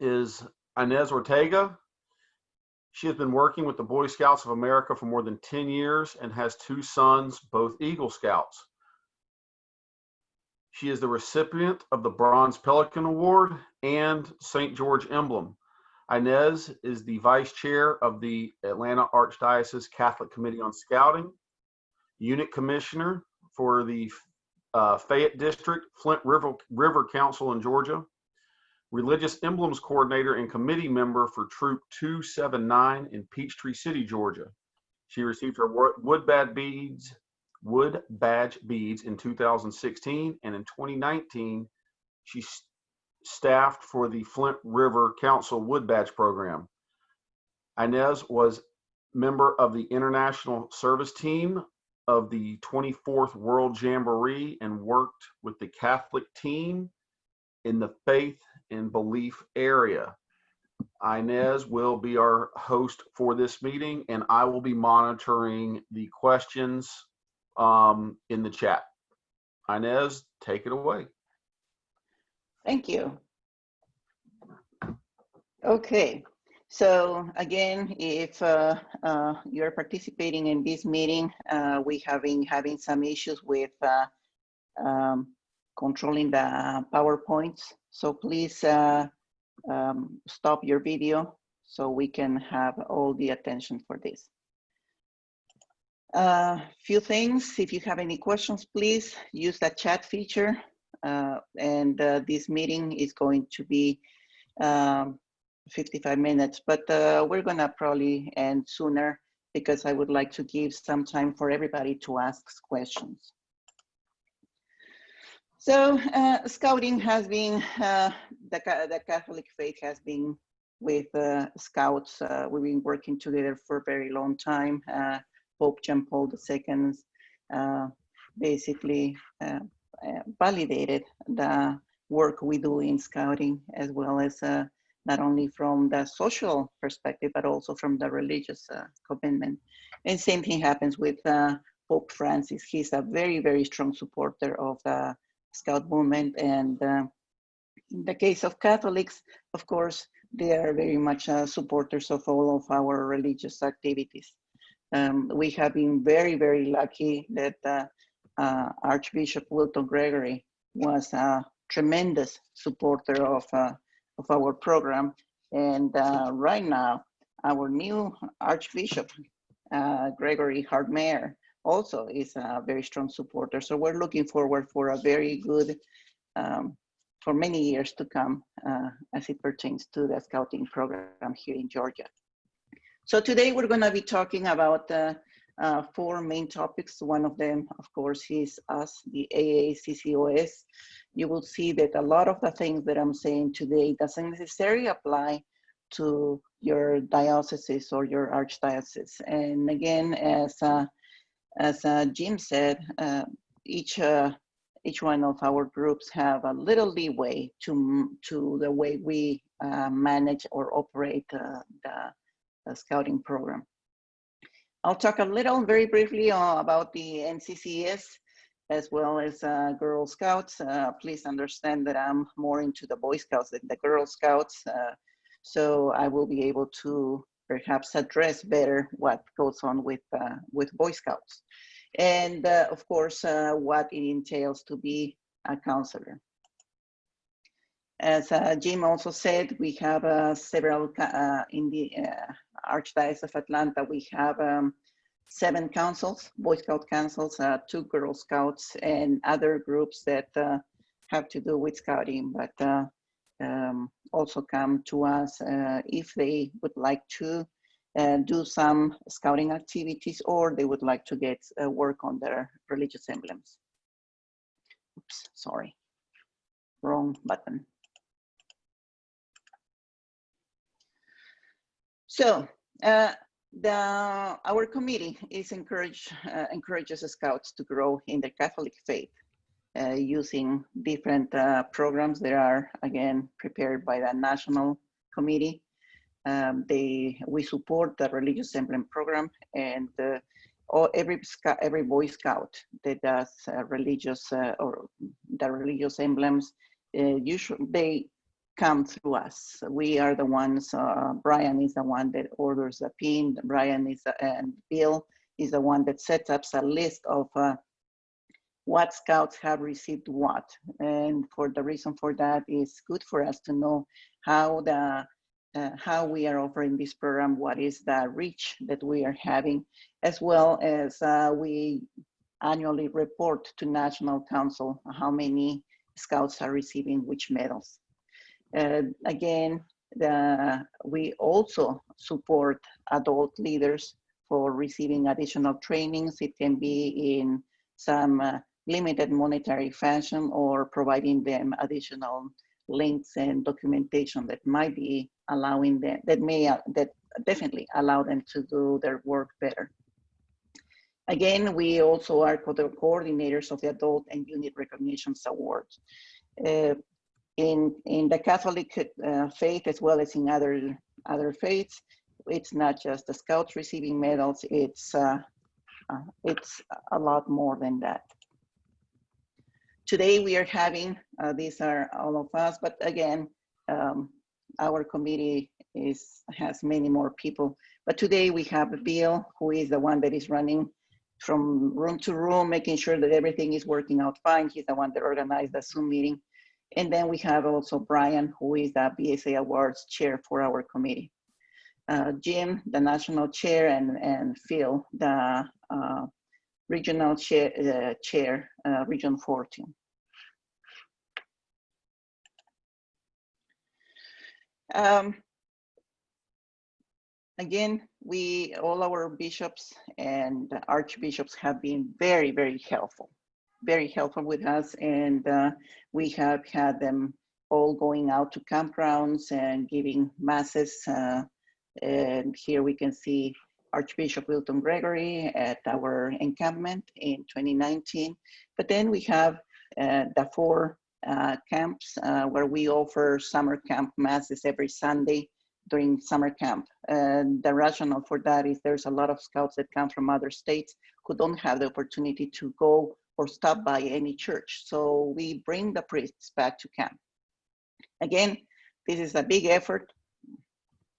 is Inez Ortega. She has been working with the Boy Scouts of America for more than 10 years and has 2 sons, both Eagle Scouts. She is the recipient of the Bronze Pelican Award and St. George Emblem. Inez is the vice chair of the Atlanta Archdiocese Catholic Committee on Scouting, unit commissioner for the Fayette District, Flint River Council in Georgia, Religious Emblems coordinator and committee member for Troop 279 in Peachtree City, Georgia. She received her wood badge beads in 2016, and in 2019, she staffed for the Flint River Council Wood Badge program. Inez was member of the international service team of the 24th World Jamboree and worked with the Catholic team in the faith and belief area. Inez will be our host for this meeting, and I will be monitoring the questions in the chat. Inez, take it away. Thank you. Okay, so again, if you're participating in this meeting, we have been having some issues with controlling the PowerPoints. So please stop your video so we can have all the attention for this. Few things, if you have any questions, please use the chat feature. This meeting is going to be 55 minutes, but we're gonna probably end sooner because I would like to give some time for everybody to ask questions. So scouting has been, the Catholic faith has been with Scouts. We've been working together for a very long time. Pope John Paul II basically validated the work we do in Scouting, as well as not only from the social perspective, but also from the religious commitment. And same thing happens with Pope Francis. He's a very, very strong supporter of the Scout movement. And in the case of Catholics, of course, they are very much supporters of all of our religious activities. We have been very, very lucky that Archbishop Wilton Gregory was a tremendous supporter of our program. And right now, our new Archbishop, Gregory Hartmayer, also is a very strong supporter. So we're looking forward for a very good, for many years to come as it pertains to the Scouting program here in Georgia. So today we're gonna be talking about 4 main topics. One of them, of course, is us, the AACCOS. You will see that a lot of the things that I'm saying today doesn't necessarily apply to your diocese or your archdiocese. And again, as Jim said, each one of our groups have a little leeway to the way we manage or operate the Scouting program. I'll talk a little very briefly about the NCCS as well as Girl Scouts. Please understand that I'm more into the Boy Scouts than the Girl Scouts. So I will be able to perhaps address better what goes on with Boy Scouts. And of course, what it entails to be a counselor. As Jim also said, we have several, in the Archdiocese of Atlanta, we have 7 councils, Boy Scout councils, 2 Girl Scouts, and other groups that have to do with Scouting, but also come to us if they would like to do some Scouting activities, or they would like to get work on their religious emblems. Oops, sorry, wrong button. So our committee is encourages Scouts to grow in the Catholic faith using different programs that are, again, prepared by the National Committee. We support the Religious Emblem program, and every Boy Scout that does religious or the religious emblems, usually come through us. We are the ones, Brian is the one that orders the pin, Brian is, and Bill is the one that sets up a list of what scouts have received what. And for the reason for that is good for us to know how how we are offering this program, what is the reach that we are having, as well as we annually report to National Council how many scouts are receiving which medals. Again, we also support adult leaders for receiving additional trainings. It can be in some limited monetary fashion or providing them additional links and documentation that might be allowing them, that definitely allow them to do their work better. Again, we also are the coordinators of the Adult and Unit Recognitions Awards. In the Catholic faith, as well as in other faiths, it's not just the Scouts receiving medals, it's a lot more than that. Today we are having, these are all of us, but again, our committee has many more people. But today we have Bill, who is the one that is running from room to room, making sure that everything is working out fine. He's the one that organized the Zoom meeting. And then we have also Brian, who is the BSA Awards chair for our committee. Jim, the national chair, and Phil, the regional chair, Region 14. Again, all our bishops and archbishops have been very, very helpful with us. And we have had them all going out to campgrounds and giving masses. And here we can see Archbishop Wilton Gregory at our encampment in 2019. But then we have the 4 camps where we offer summer camp masses every Sunday during summer camp. And the rationale for that is there's a lot of scouts that come from other states who don't have the opportunity to go or stop by any church. So we bring the priests back to camp. Again, this is a big effort,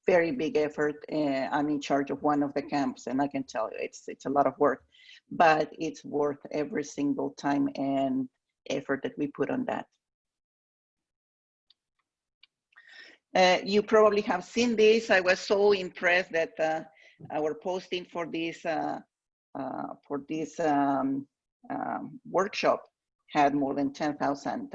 very big effort. I'm in charge of one of the camps, and I can tell you it's a lot of work, but it's worth every single time and effort that we put on that. You probably have seen this. I was so impressed that our posting for this workshop had more than 10,000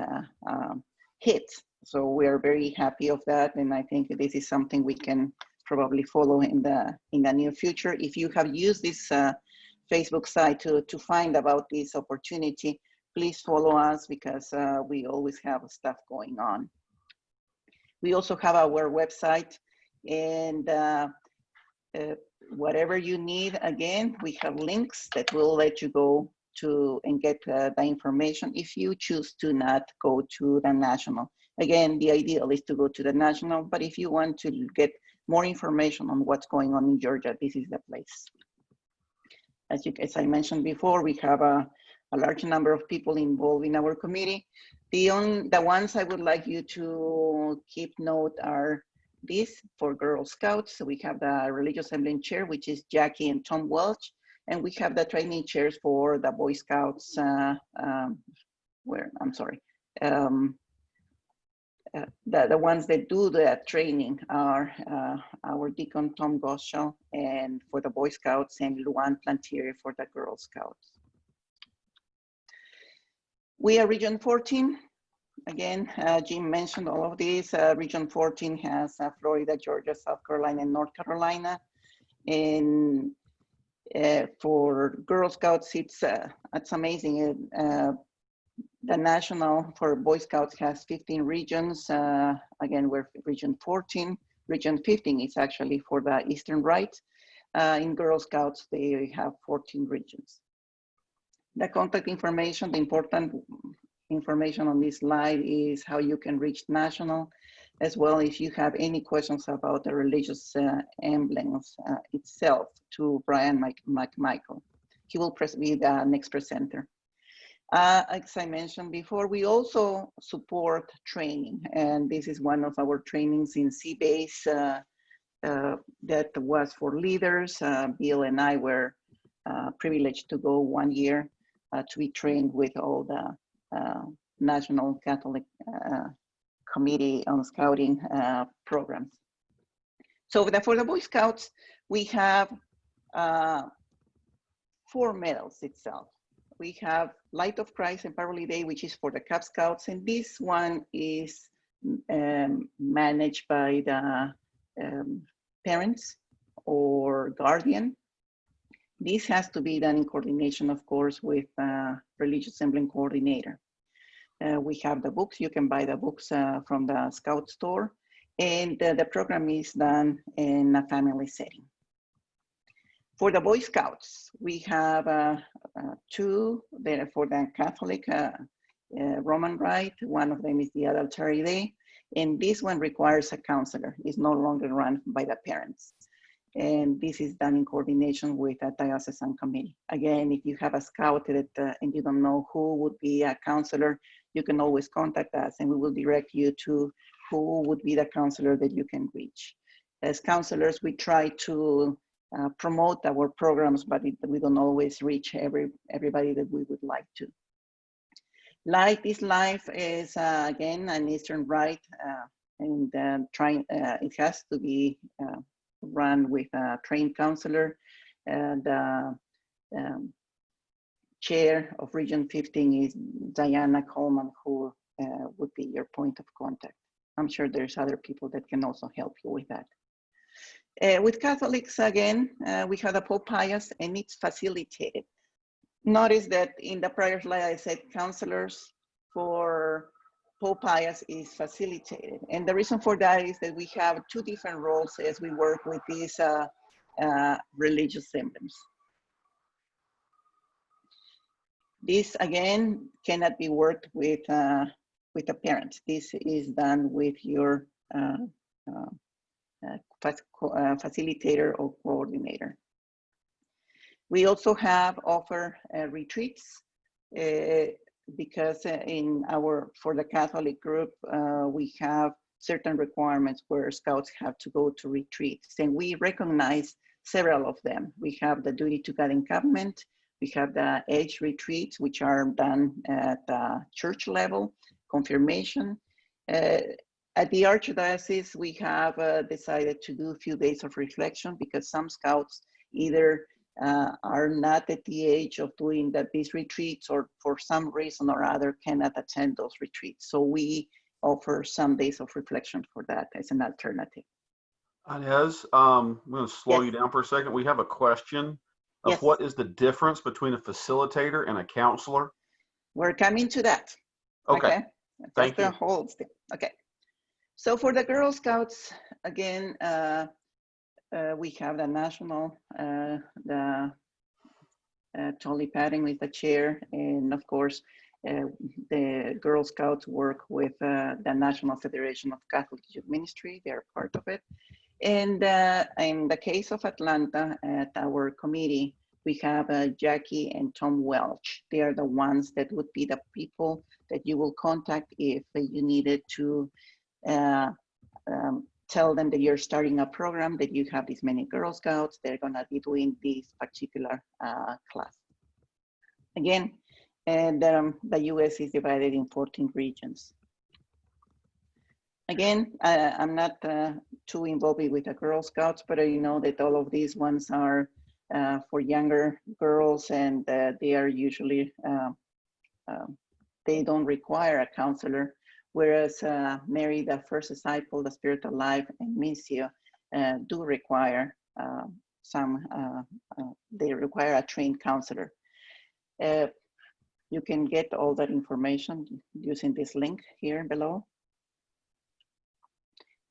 hits. So we are very happy of that, and I think this is something we can probably follow in the near future. If you have used this Facebook site to find about this opportunity, please follow us, because we always have stuff going on. We also have our website, and whatever you need, again, we have links that will let you go to and get the information if you choose to not go to the national. Again, the ideal is to go to the national, but if you want to get more information on what's going on in Georgia, this is the place. As I mentioned before, we have a large number of people involved in our committee. The ones I would like you to keep note are these for Girl Scouts. So we have the Religious Emblem Chair, which is Jackie and Tom Welch, and we have the training chairs for the Boy Scouts. The ones that do the training are our Deacon Tom Goschel, and for the Boy Scouts, and Luan Plantier for the Girl Scouts. We are Region 14. Again, Jim mentioned all of these. Region 14 has Florida, Georgia, South Carolina, and North Carolina. And for Girl Scouts, it's amazing. The national for Boy Scouts has 15 regions. Again, we're Region 14. Region 15 is actually for the Eastern Rite. In Girl Scouts, they have 14 regions. The contact information, the important information on this slide is how you can reach national, as well if you have any questions about the religious emblems itself, to Brian McMichael. He will be the next presenter. As I mentioned before, we also support training, and this is one of our trainings in C-base that was for leaders. Bill and I were privileged to go 1 year to be trained with all the National Catholic Committee on Scouting programs. So for the Boy Scouts, we have 4 medals itself. We have Light of Christ and Parvuli Dei, which is for the Cub Scouts, and this one is managed by the parents or guardian. This has to be done in coordination, of course, with Religious Emblem Coordinator. We have the books. You can buy the books from the Scout store, and the program is done in a family setting. For the Boy Scouts, we have 2 there for the Catholic Roman Rite. One of them is the Altare Day, and this one requires a counselor. It's no longer run by the parents. And this is done in coordination with a diocesan committee. Again, if you have a scout that, and you don't know who would be a counselor, you can always contact us and we will direct you to who would be the counselor that you can reach. As counselors, we try to promote our programs, but we don't always reach everybody that we would like to. Light is Life is, again, an Eastern Rite, and it has to be run with a trained counselor. The chair of Region 15 is Diana Coleman, who would be your point of contact. I'm sure there's other people that can also help you with that. With Catholics, again, we have the Pope Pius, and it's facilitated. Notice that in the prior slide, I said counselors. For Pope Pius is facilitated. And the reason for that is that we have 2 different roles as we work with these religious emblems. This, again, cannot be worked with the parents. This is done with your facilitator or coordinator. We also offer retreats because for the Catholic group, we have certain requirements where Scouts have to go to retreats, and we recognize several of them. We have the Duty to God Encampment, we have the age retreats, which are done at the church level, confirmation. At the Archdiocese, we have decided to do a few days of reflection because some Scouts either are not at the age of doing these retreats, or for some reason or other cannot attend those retreats. So we offer some days of reflection for that as an alternative. Inez, I'm going to slow Yes. you down for a second. We have a question of Yes. what is the difference between a facilitator and a counselor? We're coming to that. Okay. Thank you. Okay. So for the Girl Scouts, again, we have the national, Tolly Padding with the chair, and of course, the Girl Scouts work with the National Federation of Catholic Youth Ministry. They're part of it. And in the case of Atlanta, at our committee, we have Jackie and Tom Welch. They are the ones that would be the people that you will contact if you needed to tell them that you're starting a program, that you have this many Girl Scouts, they're gonna be doing this particular class. Again, and the US is divided in 14 regions. Again, I'm not too involved with the Girl Scouts, but I know that all of these ones are for younger girls, and they are usually, they don't require a counselor, whereas Mary, the First Disciple, the Spirit of Life, and Missio do require they require a trained counselor. You can get all that information using this link here below.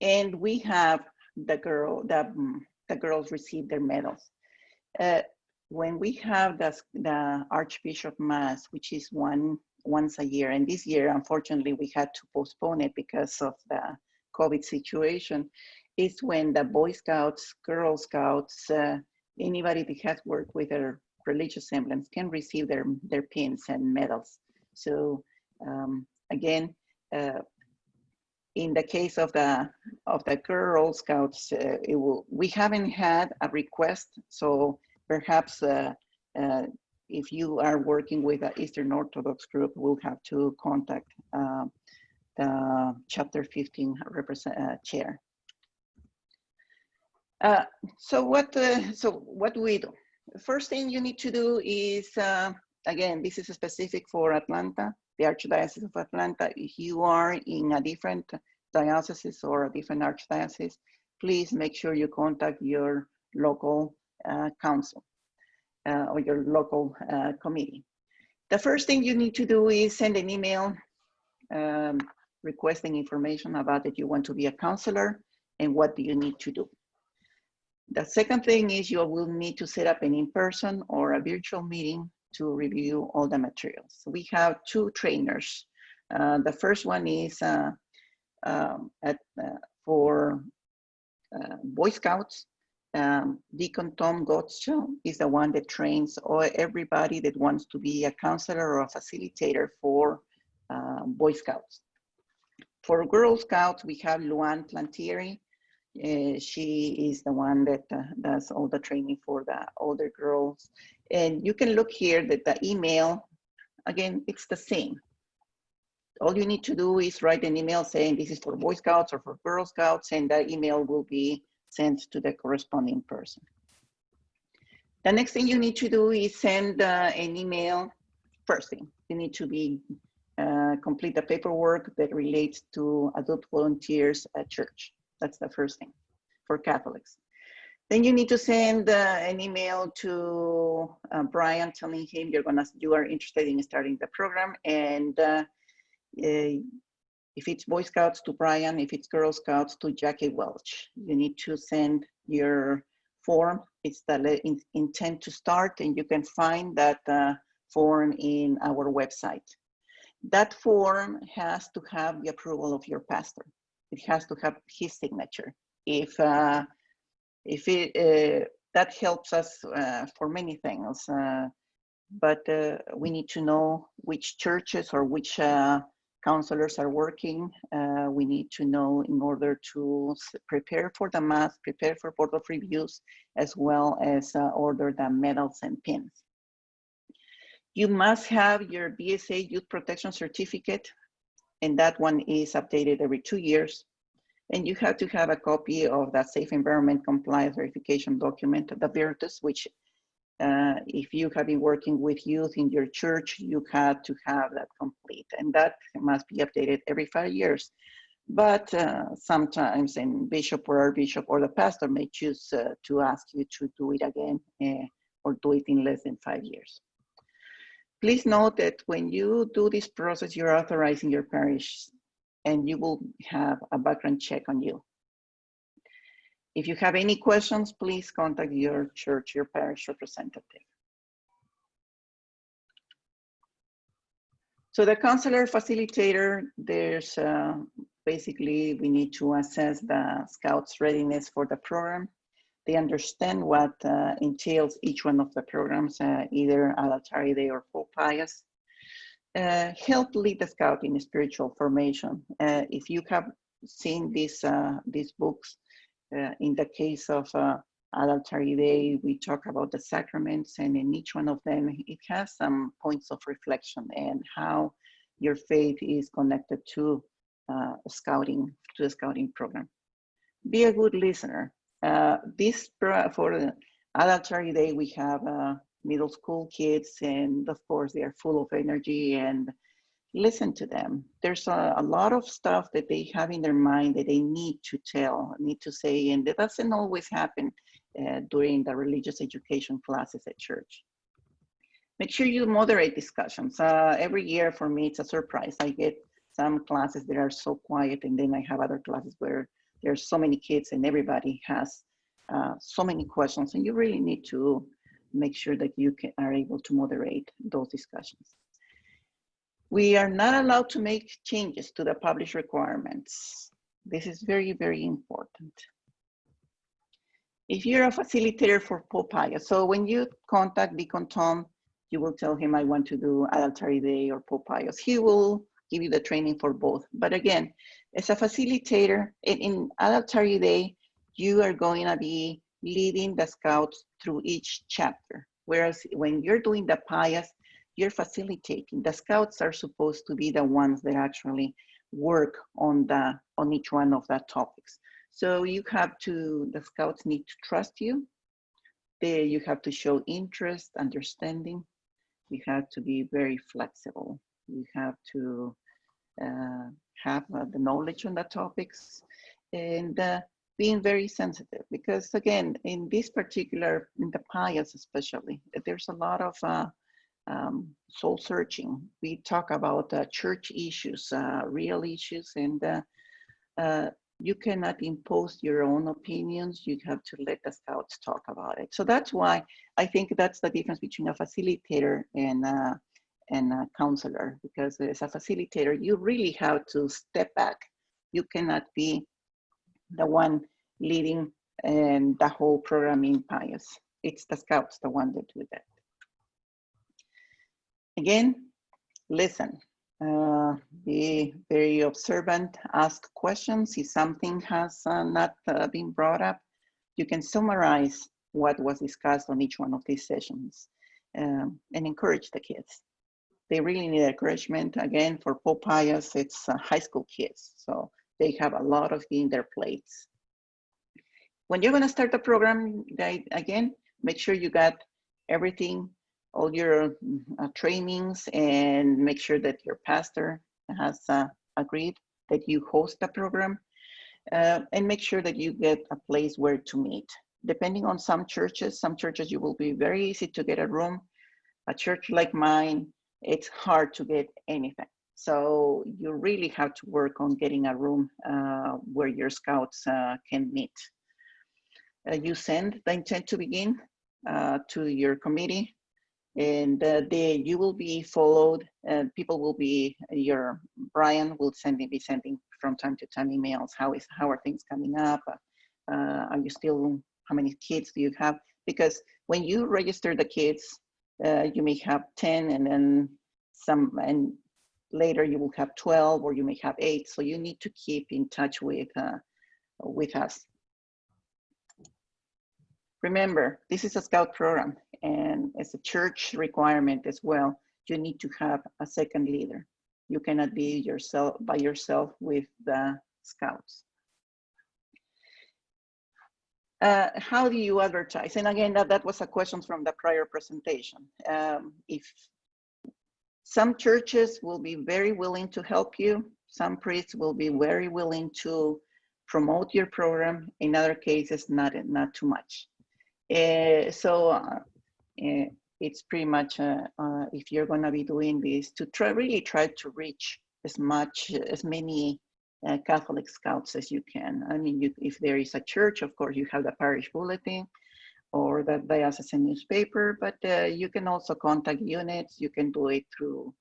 And we have the girls receive their medals. When we have the Archbishop Mass, which is once a year, and this year, unfortunately, we had to postpone it because of the COVID situation, is when the Boy Scouts, Girl Scouts, anybody that has worked with their religious emblems can receive their pins and medals. So again, in the case of the Girl Scouts, we haven't had a request, so perhaps if you are working with an Eastern Orthodox group, we'll have to contact the Chapter 15 chair. So what do we do? The first thing you need to do is, again, this is specific for Atlanta, the Archdiocese of Atlanta. If you are in a different diocese or a different archdiocese, please make sure you contact your local council or your local committee. The first thing you need to do is send an email requesting information about that you want to be a counselor and what do you need to do. The second thing is you will need to set up an in-person or a virtual meeting to review all the materials. So we have two trainers. The first one is for Boy Scouts. Deacon Tom Gottschall is the one that trains everybody that wants to be a counselor or a facilitator for Boy Scouts. For Girl Scouts, we have Luan Plantieri. She is the one that does all the training for the older girls. And you can look here that the email, again, it's the same. All you need to do is write an email saying this is for Boy Scouts or for Girl Scouts, and that email will be sent to the corresponding person. The next thing you need to do is send an email. First thing, you need to complete the paperwork that relates to adult volunteers at church. That's the first thing for Catholics. Then you need to send an email to Brian telling him you are interested in starting the program. And if it's Boy Scouts, to Brian. If it's Girl Scouts, to Jackie Welch. You need to send your form. It's the intent to start, and you can find that form in our website. That form has to have the approval of your pastor. It has to have his signature. That helps us for many things, but we need to know which churches or which counselors are working. We need to know in order to prepare for the Mass, prepare for Board of Reviews, as well as order the medals and pins. You must have your BSA Youth Protection Certificate, and that one is updated every 2 years. And you have to have a copy of that Safe Environment Compliance Verification document, the Virtus, which if you have been working with youth in your church, you have to have that complete. And that must be updated every 5 years. But sometimes a bishop or archbishop or the pastor may choose to ask you to do it again or do it in less than 5 years. Please note that when you do this process, you're authorizing your parish and you will have a background check on you. If you have any questions, please contact your church, your parish representative. So the counselor facilitator, there's basically, we need to assess the scouts' readiness for the program. They understand what entails each one of the programs, either Altare Dei or Pius. Help lead the scout in spiritual formation. If you have seen these books, in the case of Altare Dei, we talk about the sacraments, and in each one of them, it has some points of reflection and how your faith is connected to scouting, to the scouting program. Be a good listener. For the Altare Dei, we have middle school kids, and of course they are full of energy, and listen to them. There's a lot of stuff that they have in their mind that they need to tell, need to say, and that doesn't always happen during the religious education classes at church. Make sure you moderate discussions. Every year for me, it's a surprise. I get some classes that are so quiet, and then I have other classes where there's so many kids and everybody has so many questions, and you really need to make sure that you are able to moderate those discussions. We are not allowed to make changes to the published requirements. This is very, very important. If you're a facilitator for Pius, so when you contact Deacon Tom, You will tell him, I want to do Altare Day or Pope Pius. He will give you the training for both. But again, as a facilitator, in Altare Day, you are going to be leading the scouts through each chapter. Whereas when you're doing the Pius, you're facilitating. The scouts are supposed to be the ones that actually work on each one of the topics. So you have to, the scouts need to trust you. You have to show interest, understanding. You have to be very flexible. You have to have the knowledge on the topics, and being very sensitive, because again, in this particular, in the Pius especially, there's a lot of soul searching. We talk about church issues, real issues, and you cannot impose your own opinions. You have to let the scouts talk about it. So that's why I think that's the difference between a facilitator and a counselor, because as a facilitator, you really have to step back. You cannot be the one leading the whole program in Pius. It's the scouts, the one that do that. Again, listen. Be very observant, ask questions. If something has not been brought up, you can summarize what was discussed on each one of these sessions, and encourage the kids. They really need encouragement. Again, for Pope Pius, it's high school kids, so they have a lot of in their plates. When you're gonna start the program, again, make sure you got everything, all your trainings, and make sure that your pastor has agreed that you host the program, and make sure that you get a place where to meet. Depending on some churches you will be very easy to get a room. A church like mine, it's hard to get anything. So you really have to work on getting a room where your scouts can meet. You send the intent to begin to your committee, and you will be followed, and people will be, Brian will be sending from time to time emails. How are things coming up? Are you still, how many kids do you have? Because when you register the kids, you may have 10, and then some, and later you will have 12, or you may have 8. So you need to keep in touch with us. Remember, this is a scout program, and it's a church requirement as well. You need to have a second leader. You cannot be by yourself with the scouts. How do you advertise? And again, that was a question from the prior presentation. If some churches will be very willing to help you, some priests will be very willing to promote your program. In other cases, not too much. It's pretty much, if you're going to be doing this, to really try to reach as many Catholic scouts as you can. I mean, if there is a church, of course, you have the parish bulletin or the diocesan newspaper, but you can also contact units. You can do it through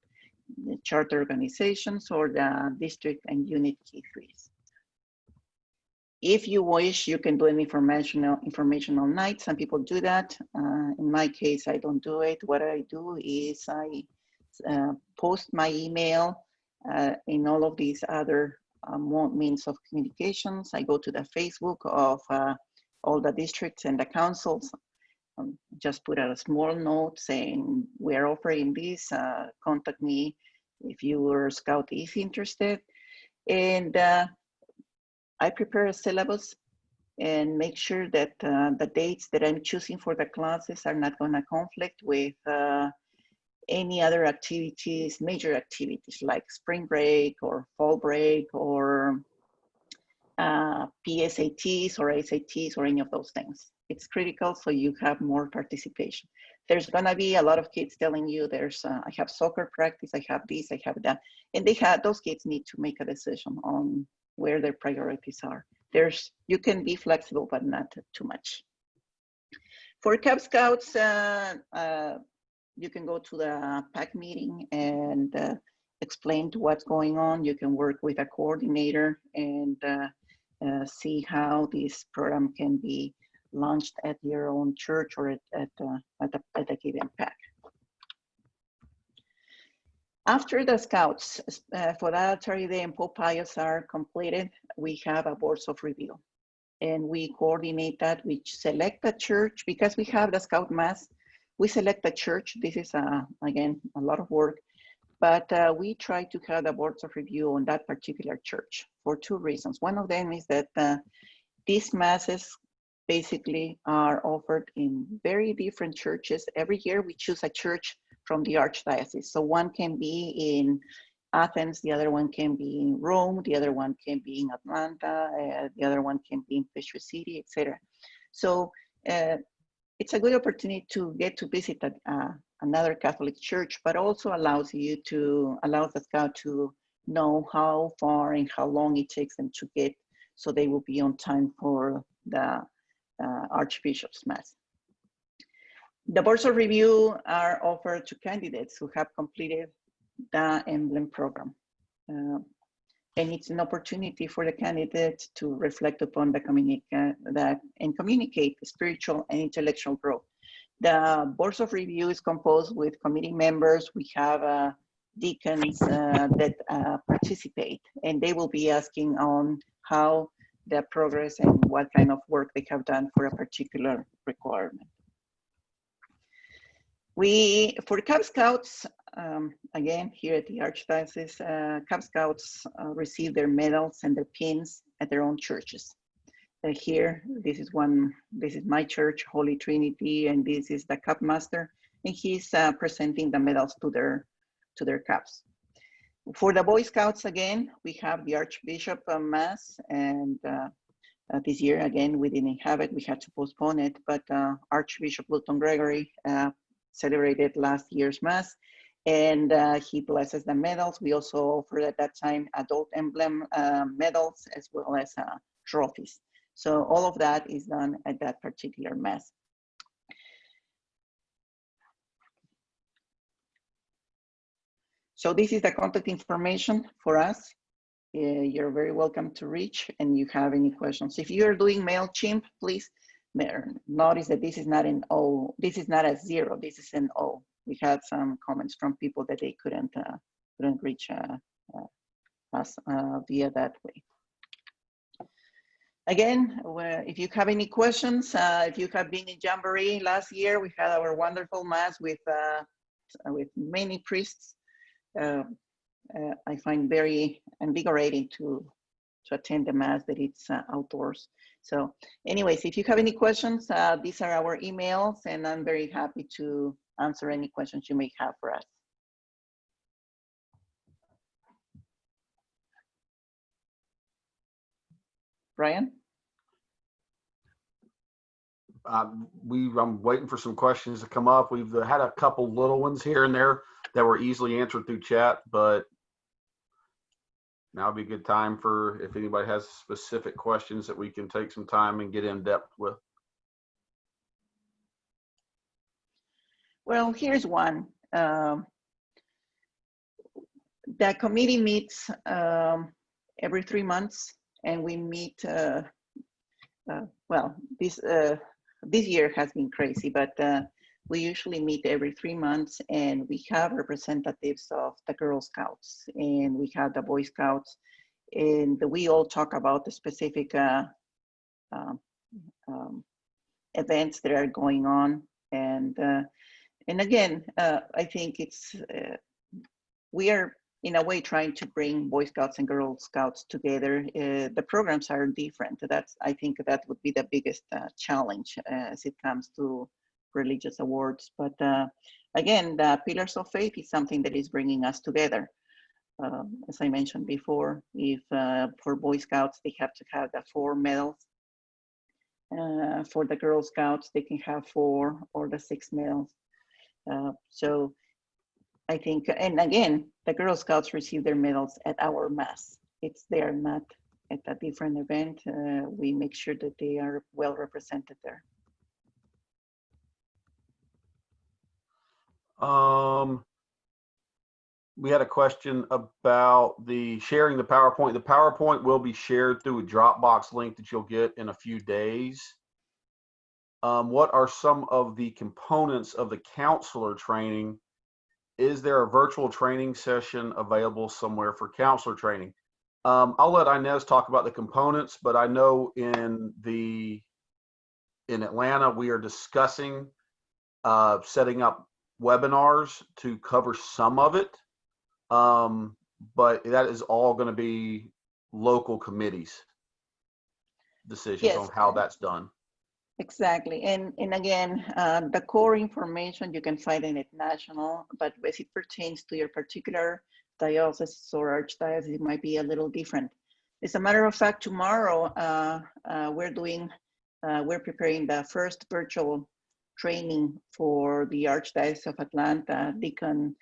the charter organizations or the district and unit K3s. If you wish, you can do an informational night. Some people do that. In my case, I don't do it. What I do is I post my email in all of these other means of communications. I go to the Facebook of all the districts and the councils. Just put out a small note saying, we're offering this, contact me if your scout is interested. And I prepare a syllabus and make sure that the dates that I'm choosing for the classes are not going to conflict with any other activities, major activities like spring break or fall break or PSATs or SATs or any of those things. It's critical so you have more participation. There's going to be a lot of kids telling you I have soccer practice, I have this, I have that. And those kids need to make a decision on where their priorities are. You can be flexible, but not too much. For Cub Scouts, you can go to the PAC meeting and explain what's going on. You can work with a coordinator and see how this program can be launched at your own church or at a given PAC. After the scouts for the Altare Day and Pope Pius are completed, we have a boards of review. And we coordinate that, we select a church, because we have the scout mass, we select a church. This is, again, a lot of work, but we try to have the boards of review on that particular church for two reasons. One of them is that these masses basically are offered in very different churches. Every year we choose a church from the Archdiocese. So one can be in Athens, the other one can be in Rome, the other one can be in Atlanta, the other one can be in Peachtree City, etc. So it's a good opportunity to get to visit another Catholic church, but also allows the scout to know how far and how long it takes them to get, so they will be on time for the Archbishop's Mass. The boards of review are offered to candidates who have completed the Emblem program. And it's an opportunity for the candidate to reflect upon and communicate spiritual and intellectual growth. The boards of review is composed with committee members. We have deacons that participate, and they will be asking on how their progress and what kind of work they have done for a particular requirement. For Cub Scouts, again, here at the Archdiocese, Cub Scouts receive their medals and their pins at their own churches. Here, this is my church, Holy Trinity, and this is the Cub Master, and he's presenting the medals to their Cubs. For the Boy Scouts, again, we have the Archbishop Mass, and this year, again, we didn't have it, we had to postpone it, but Archbishop Luton Gregory celebrated last year's Mass, and he blesses the medals. We also offered at that time adult emblem medals as well as trophies. So all of that is done at that particular Mass. So this is the contact information for us. You're very welcome to reach, and you have any questions. If you're doing MailChimp, please notice that this is not an O. This is not a 0. This is an O. We had some comments from people that they couldn't reach us via that way. Again, if you have any questions, if you have been in Jamboree last year, we had our wonderful Mass with many priests. I find very invigorating to attend the Mass that it's outdoors. So anyways, if you have any questions, these are our emails, and I'm very happy to answer any questions you may have for us. Brian? I'm waiting for some questions to come up. We've had a couple little ones here and there that were easily answered through chat, but now would be a good time for if anybody has specific questions that we can take some time and get in depth with. Well, here's one. The committee meets every 3 months, and we meet, well, this year has been crazy, but we usually meet every 3 months, and we have representatives of the Girl Scouts, and we have the Boy Scouts, and we all talk about the specific events that are going on. And again, I think we are in a way trying to bring Boy Scouts and Girl Scouts together. The programs are different. I think that would be the biggest challenge as it comes to religious awards. But again, the Pillars of Faith is something that is bringing us together. As I mentioned before, if for Boy Scouts, they have to have the 4 medals. For the Girl Scouts, they can have 4 or the 6 medals. So I think, and again, the Girl Scouts receive their medals at our Mass. They are not at a different event. We make sure that they are well represented there. We had a question about sharing the PowerPoint. The PowerPoint will be shared through a Dropbox link that you'll get in a few days. What are some of the components of the counselor training, is there a virtual training session available somewhere for counselor training? I'll let Inez talk about the components, but I know in Atlanta, we are discussing setting up webinars to cover some of it. But that is all going to be local committees' decisions Yes. on how that's done. Exactly. And again, the core information you can find in it national, but as it pertains to your particular diocese or archdiocese, it might be a little different. As a matter of fact, tomorrow we're preparing the first virtual training for the Archdiocese of Atlanta. Deacon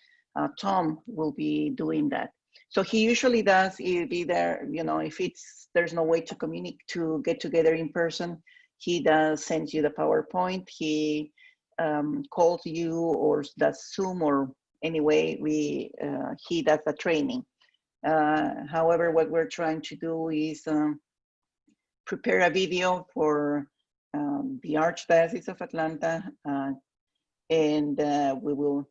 Tom will be doing that. So he usually does be there, you know, if there's no way to communicate, to get together in person, he does send you the PowerPoint. He calls you or does Zoom, or anyway, he does the training. However, what we're trying to do is prepare a video for the Archdiocese of Atlanta, and we will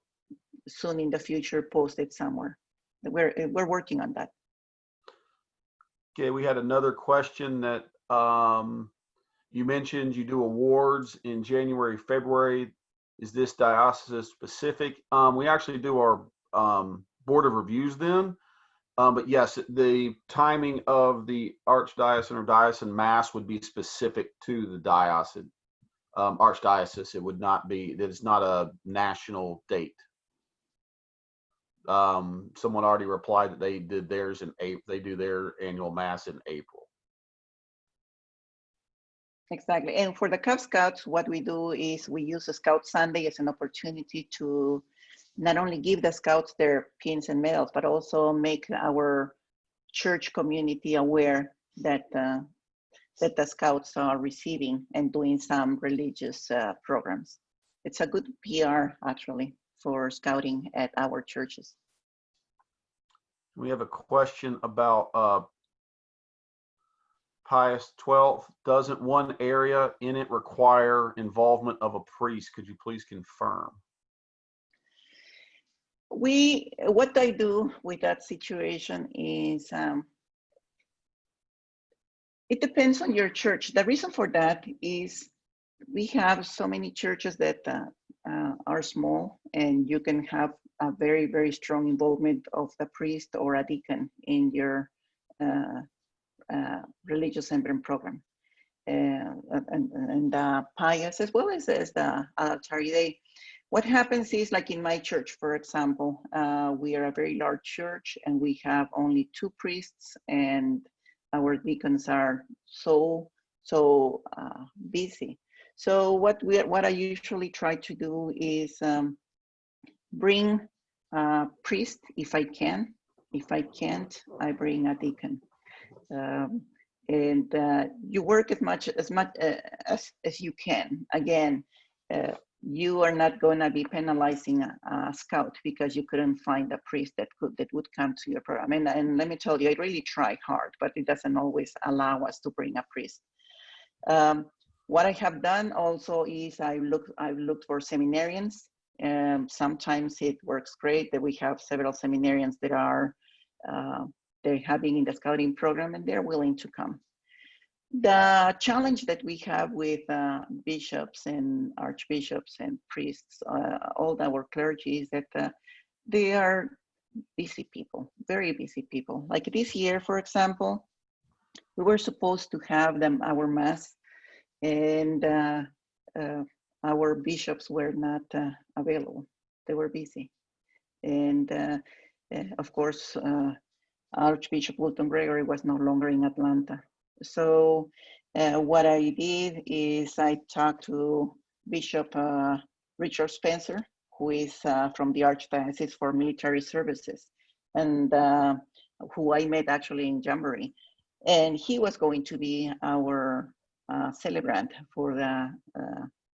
soon in the future post it somewhere. We're working on that. Okay, we had another question that you mentioned you do awards in January, February. Is this diocese specific? We actually do our board of reviews then. But yes, the timing of the archdiocesan or diocesan mass would be specific to the diocese, archdiocese. It would not be, it's not a national date. Someone already replied that they did theirs in April. They do their annual mass in April. Exactly. And for the Cub Scouts, what we do is we use a Scout Sunday as an opportunity to not only give the Scouts their pins and medals, but also make our church community aware that the Scouts are receiving and doing some religious programs. It's a good PR, actually, for scouting at our churches. We have a question about Pius 12. Doesn't one area in it require involvement of a priest? Could you please confirm? What I do with that situation is, it depends on your church. The reason for that is we have so many churches that are small, and you can have a very, very strong involvement of the priest or a deacon in your religious emblem program. And Pius, as well as the Altare Dei. What happens is, like in my church, for example, we are a very large church and we have only 2 priests, and our deacons are so busy. So what I usually try to do is bring a priest if I can. If I can't, I bring a deacon. And you work as much as you can. Again, you are not going to be penalizing a scout because you couldn't find a priest that would come to your program. And let me tell you, I really try hard, but it doesn't always allow us to bring a priest. What I have done also is I've looked for seminarians. Sometimes it works great that we have several seminarians that are they have been in the scouting program and they're willing to come. The challenge that we have with bishops and archbishops and priests, all our clergy, is that they are busy people, very busy people. Like this year, for example, we were supposed to have our mass, and our bishops were not available. They were busy. And of course, Archbishop Wilton Gregory was no longer in Atlanta. So what I did is I talked to Bishop Richard Spencer, who is from the Archdiocese for Military Services, and who I met actually in Jamboree. And he was going to be our celebrant for the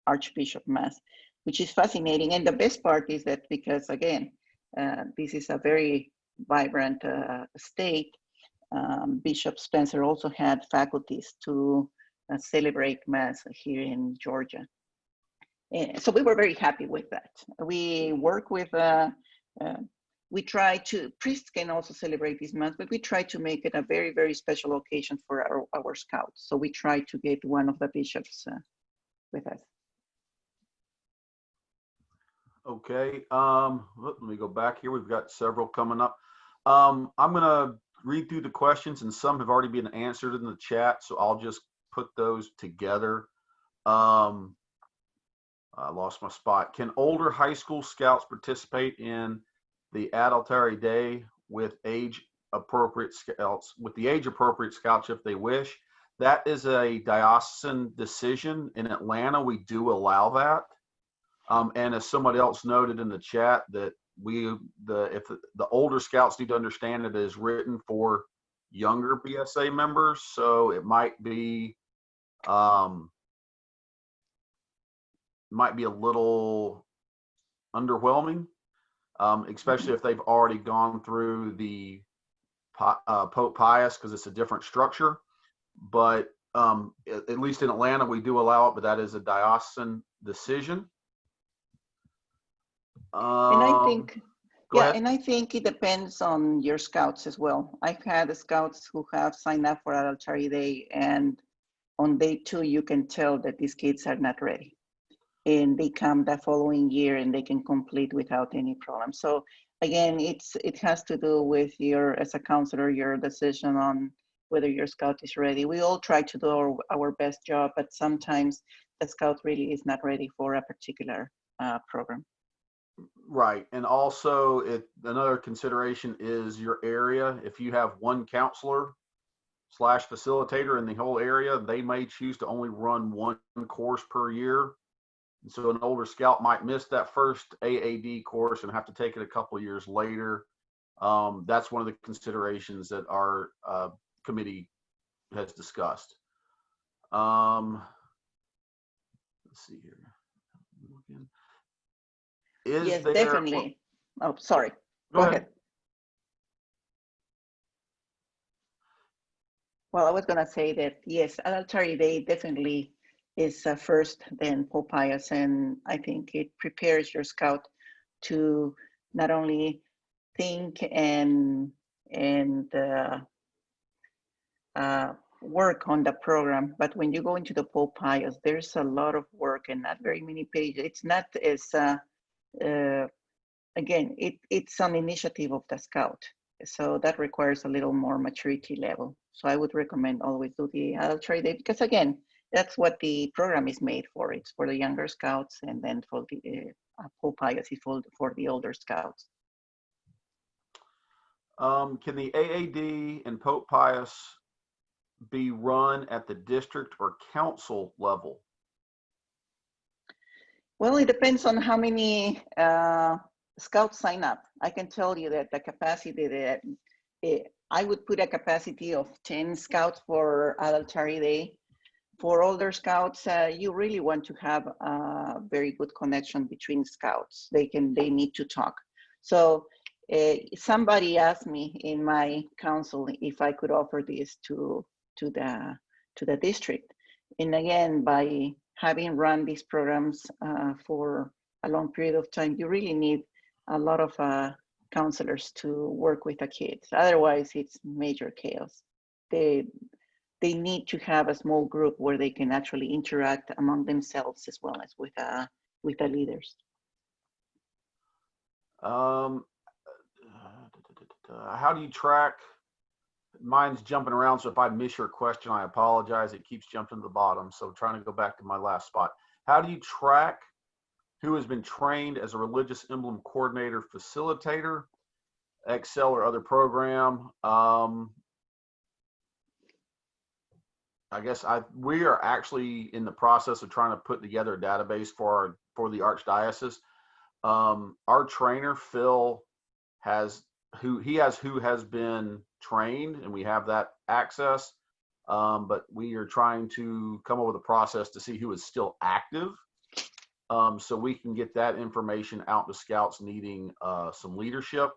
Archbishop Mass, which is fascinating. And the best part is that because, again, this is a very vibrant state, Bishop Spencer also had faculties to celebrate Mass here in Georgia. And so we were very happy with that. We work with we try to, priests can also celebrate this month, but we try to make it a very, very special occasion for our scouts. So we try to get one of the bishops with us. Okay, let me go back here. We've got several coming up. I'm gonna read through the questions, and some have already been answered in the chat, so I'll just put those together. I lost my spot. Can older high school scouts participate in the Altare Day with age-appropriate scouts, if they wish? That is a diocesan decision. In Atlanta, we do allow that. And as somebody else noted in the chat, that if the older scouts need to understand it is written for younger BSA members, so it might be a little underwhelming, especially if they've already gone through the Pope Pius, because it's a different structure. But at least in Atlanta, we do allow it, but that is a diocesan decision. And I think, and I think it depends on your scouts as well. I've had scouts who have signed up for Altare Day, and on day 2, you can tell that these kids are not ready. And they come the following year and they can complete without any problem. So again, it has to do with as a counselor, your decision on whether your scout is ready. We all try to do our best job, but sometimes the scout really is not ready for a particular program. Right. And also another consideration is your area. If you have one counselor / facilitator in the whole area, they may choose to only run one course per year. And so an older scout might miss that first AAD course and have to take it a couple of years later. That's one of the considerations that our committee has discussed. Let's see here. Yes, definitely. Oh, sorry. Go ahead. Well, I was going to say that, yes, Altare Day definitely is first, then Pope Pius, and I think it prepares your scout to not only think and work on the program, but when you go into the Pope Pius, there's a lot of work and not very many pages. It's not as again, it's an initiative of the scout, so that requires a little more maturity level. So I would recommend always do the Altare Day, because again, that's what the program is made for. It's for the younger scouts, and then for the Pope Pius is for the older scouts. Can the AAD and Pope Pius be run at the district or council level? Well, it depends on how many scouts sign up. I can tell you that the capacity that I would put a capacity of 10 scouts for Altare Day. For older scouts, you really want to have a very good connection between scouts. They need to talk. So somebody asked me in my council if I could offer this to the district. And again, by having run these programs for a long period of time, you really need a lot of counselors to work with the kids. Otherwise, it's major chaos. They need to have a small group where they can actually interact among themselves as well as with the leaders. How do you track? Mine's jumping around, so if I miss your question, I apologize. It keeps jumping to the bottom, so trying to go back to my last spot. How do you track who has been trained as a religious emblem coordinator, facilitator, Excel or other program? I guess we are actually in the process of trying to put together a database for the Archdiocese. Our trainer, Phil, who has been trained, and we have that access. But we are trying to come up with a process to see who is still active, so we can get that information out to scouts needing some leadership.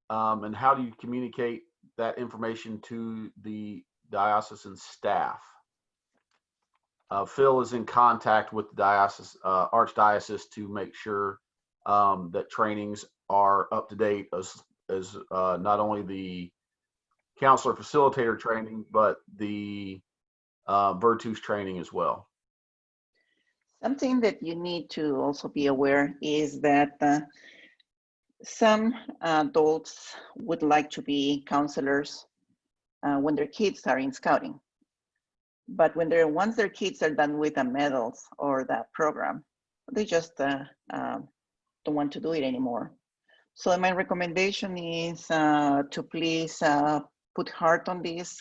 And how do you communicate that information to the diocesan staff? Phil is in contact with the Archdiocese to make sure that trainings are up to date as not only the counselor facilitator training, but the Virtus training as well. Something that you need to also be aware is that some adults would like to be counselors when their kids are in scouting. But once their kids are done with the medals or the program, they just don't want to do it anymore. So my recommendation is to please put heart on this,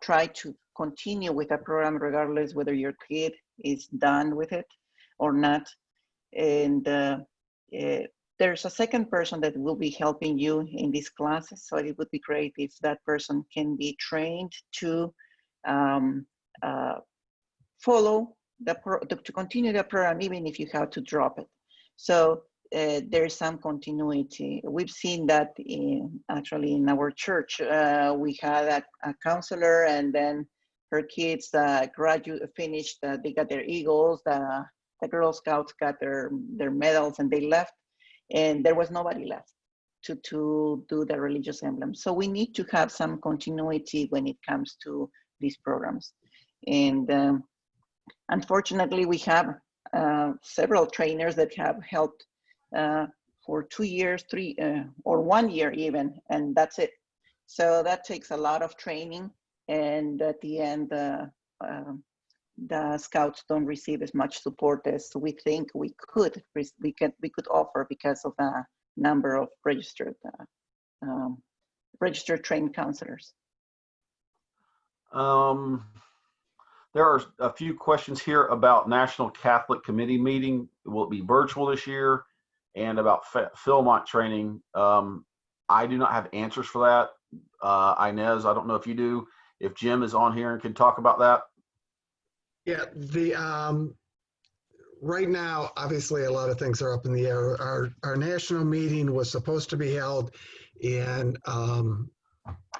try to continue with the program regardless whether your kid is done with it or not. And there's a second person that will be helping you in these classes. So it would be great if that person can be trained to follow to continue the program, even if you have to drop it. So there's some continuity. We've seen that actually in our church. We had a counselor, and then her kids finished, they got their Eagles, the Girl Scouts got their medals, and they left, and there was nobody left to do the religious emblems. So we need to have some continuity when it comes to these programs. And unfortunately, we have several trainers that have helped for 2 years, 3 or 1 year even, and that's it. So that takes a lot of training, and at the end, the scouts don't receive as much support as we think we could offer because of the number of registered trained counselors. There are a few questions here about National Catholic Committee meeting. Will it be virtual this year? And about Philmont training. I do not have answers for that. Inez, I don't know if you do. If Jim is on here and can talk about that. Yeah, right now, obviously a lot of things are up in the air. Our national meeting was supposed to be held in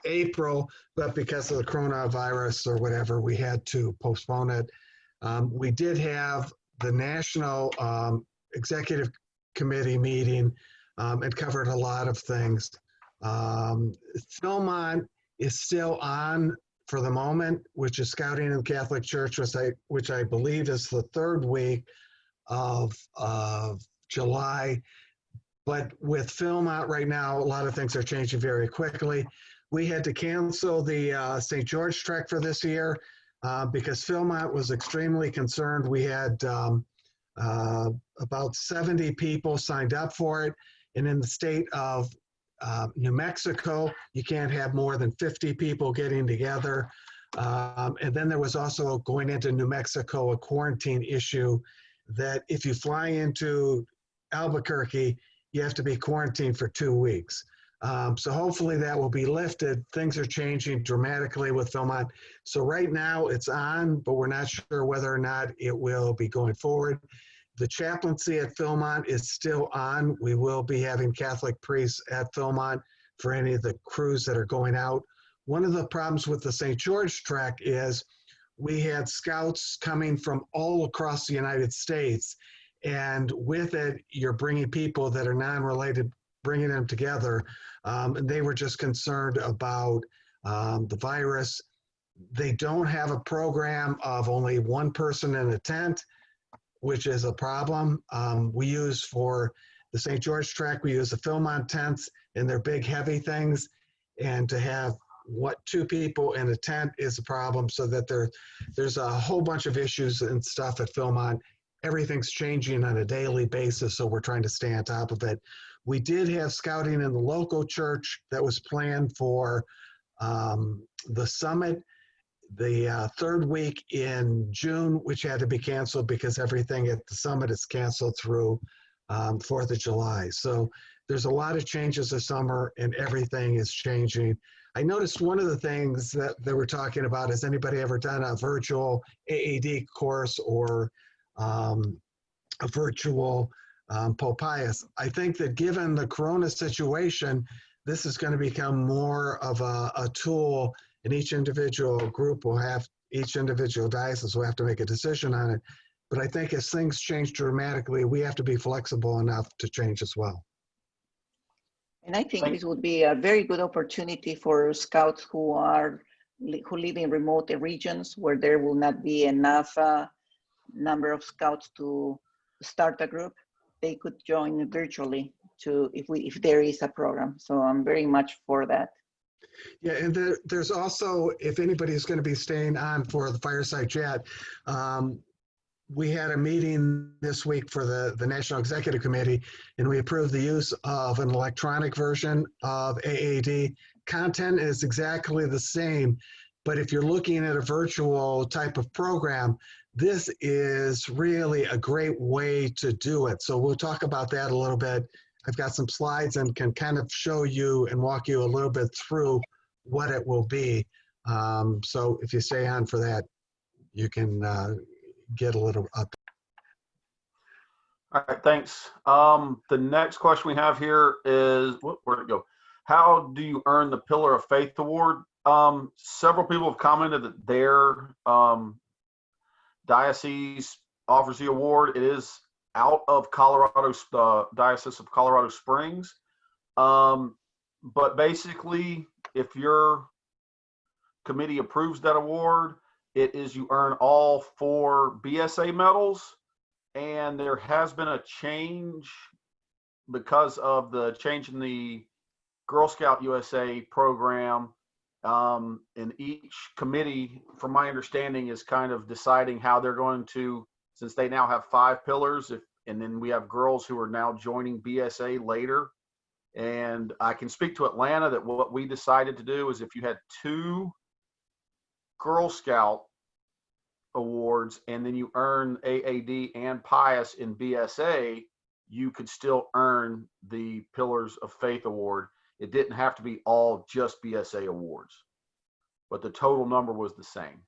April, but because of the coronavirus or whatever, we had to postpone it. We did have the national executive committee meeting and covered a lot of things. Philmont is still on for the moment, which is Scouting in the Catholic Church, which I believe is the 3rd week of July. But with Philmont right now, a lot of things are changing very quickly. We had to cancel the St. George trek for this year because Philmont was extremely concerned. We had about 70 people signed up for it. And in the state of New Mexico, you can't have more than 50 people getting together. And then there was also, going into New Mexico, a quarantine issue that if you fly into Albuquerque, you have to be quarantined for 2 weeks. So hopefully that will be lifted. Things are changing dramatically with Philmont. So right now it's on, but we're not sure whether or not it will be going forward. The chaplaincy at Philmont is still on. We will be having Catholic priests at Philmont for any of the crews that are going out. One of the problems with the St. George trek is we had scouts coming from all across the United States. And with it, you're bringing people that are non-related, bringing them together. And they were just concerned about the virus. They don't have a program of only one person in a tent, which is a problem. We use for the St. George trek, we use the Philmont tents, and they're big, heavy things. And to have 2 people in a tent is a problem, so that there's a whole bunch of issues and stuff at Philmont. Everything's changing on a daily basis, so we're trying to stay on top of it. We did have scouting in the local church that was planned for the summit, the 3rd week in June, which had to be canceled because everything at the summit is canceled through 4th of July. So there's a lot of changes this summer, and everything is changing. I noticed one of the things that they were talking about, has anybody ever done a virtual AAD course or a virtual Pope Pius? I think that given the Corona situation, this is going to become more of a tool, and each individual group will have, each individual diocese will have to make a decision on it. But I think as things change dramatically, we have to be flexible enough to change as well. And I think this would be a very good opportunity for scouts who live in remote regions where there will not be enough number of scouts to start a group. They could join virtually if there is a program. So I'm very much for that. Yeah, and there's also, if anybody's going to be staying on for the fireside chat, we had a meeting this week for the National Executive Committee, and we approved the use of an electronic version of AAD. Content is exactly the same, but if you're looking at a virtual type of program, this is really a great way to do it. So we'll talk about that a little bit. I've got some slides and can kind of show you and walk you a little bit through what it will be. So if you stay on for that, you can get a little up. All right, thanks. The next question we have here is, where'd it go? How do you earn the Pillar of Faith Award? Several people have commented that their diocese offers the award. It is out of Colorado, the Diocese of Colorado Springs. But basically, if your committee approves that award, it is you earn all 4 BSA medals. And there has been a change because of the change in the Girl Scout USA program. And each committee, from my understanding, is kind of deciding how they're going to, since they now have 5 pillars, and then we have girls who are now joining BSA later. And I can speak to Atlanta that what we decided to do is if you had 2 Girl Scout awards and then you earn AAD and Pius in BSA, you could still earn the Pillars of Faith Award. It didn't have to be all just BSA awards, but the total number was the same.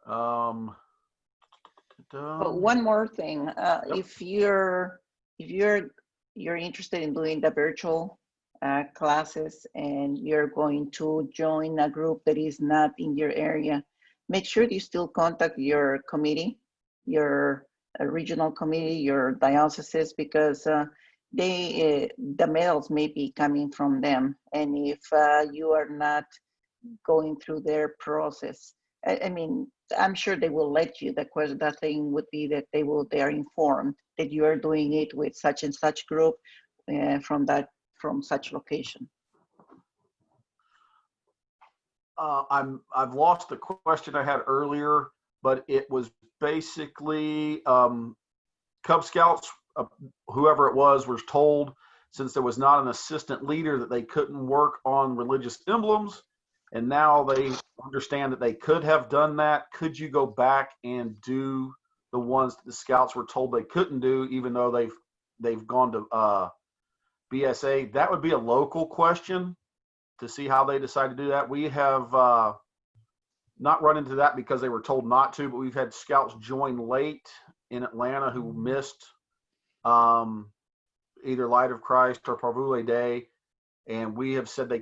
But one more thing, if you're interested in doing the virtual classes and you're going to join a group that is not in your area, make sure you still contact your committee, your regional committee, your dioceses, because the medals may be coming from them. And if you are not going through their process, I mean, I'm sure they will let you. The thing would be that they are informed that you are doing it with such and such group from such location. I've lost the question I had earlier, but it was basically Cub Scouts, whoever it was told, since there was not an assistant leader, that they couldn't work on religious emblems. And now they understand that they could have done that. Could you go back and do the ones that the scouts were told they couldn't do, even though they've gone to BSA? That would be a local question to see how they decide to do that. We have not run into that because they were told not to, but we've had scouts join late in Atlanta who missed either Light of Christ or Parvuli Dei. And we have said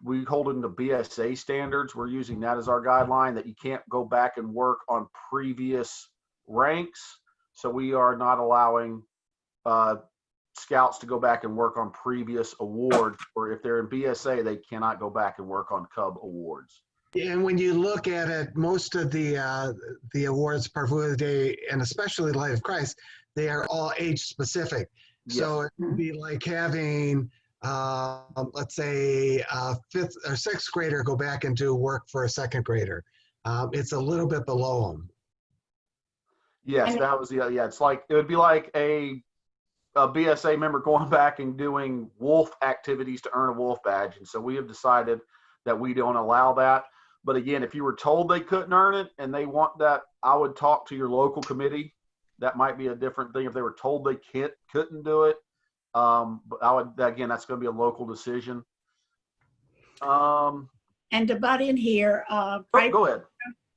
we hold them to BSA standards. We're using that as our guideline, that you can't go back and work on previous ranks. So we are not allowing scouts to go back and work on previous awards, or if they're in BSA, they cannot go back and work on Cub awards. And when you look at it, most of the awards, Parvuli Dei, and especially Light of Christ, they are all age specific. Yes. So it would be like having let's say a 5th or 6th grader go back and do work for a 2nd grader. It's a little bit below them. Yes, that was yeah. It's like, it would be like a BSA member going back and doing wolf activities to earn a wolf badge. And so we have decided that we don't allow that. But again, if you were told they couldn't earn it and they want that, I would talk to your local committee. That might be a different thing if they were told they couldn't do it. But I would, again, that's going to be a local decision. And to butt in here, go ahead.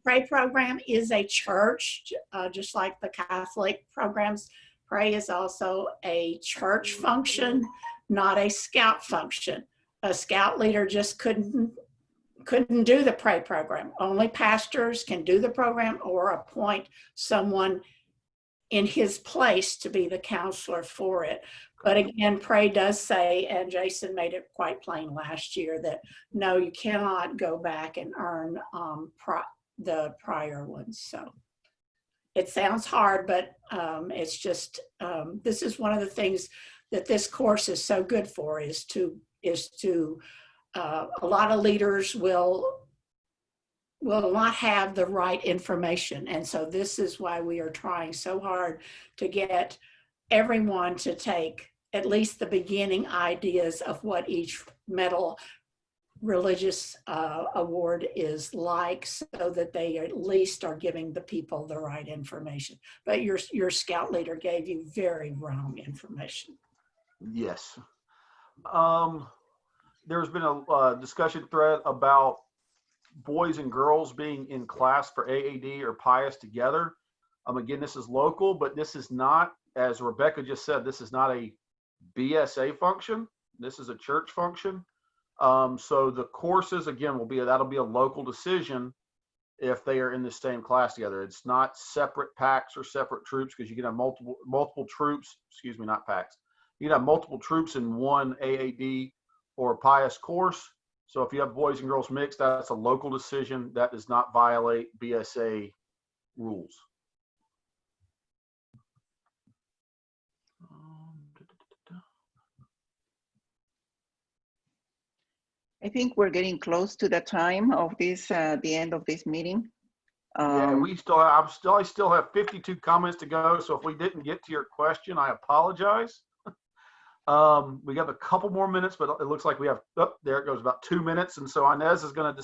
Pray program is a church, just like the Catholic programs. Pray is also a church function, not a scout function. A scout leader just couldn't do the Pray program. Only pastors can do the program or appoint someone in his place to be the counselor for it. But again, Pray does say, and Jason made it quite plain last year, that no, you cannot go back and earn the prior ones. So it sounds hard, but it's just, this is one of the things that this course is so good for, is to a lot of leaders will not have the right information. And so this is why we are trying so hard to get everyone to take at least the beginning ideas of what each medal religious award is like, so that they at least are giving the people the right information. But your scout leader gave you very wrong information. Yes. There's been a discussion thread about boys and girls being in class for AAD or Pius together. Again, this is local, but this is not, as Rebecca just said, this is not a BSA function. This is a church function. So the courses, again, that'll be a local decision if they are in the same class together. It's not separate packs or separate troops, because you can have multiple troops, excuse me, not packs. You can have multiple troops in one AAD or Pius course. So if you have boys and girls mixed, that's a local decision. That does not violate BSA rules. I think we're getting close to the time of this, the end of this meeting. Yeah, I still have 52 comments to go. So if we didn't get to your question, I apologize. We have a couple more minutes, but it looks like we have, there it goes, about 2 minutes. And so Inez is going to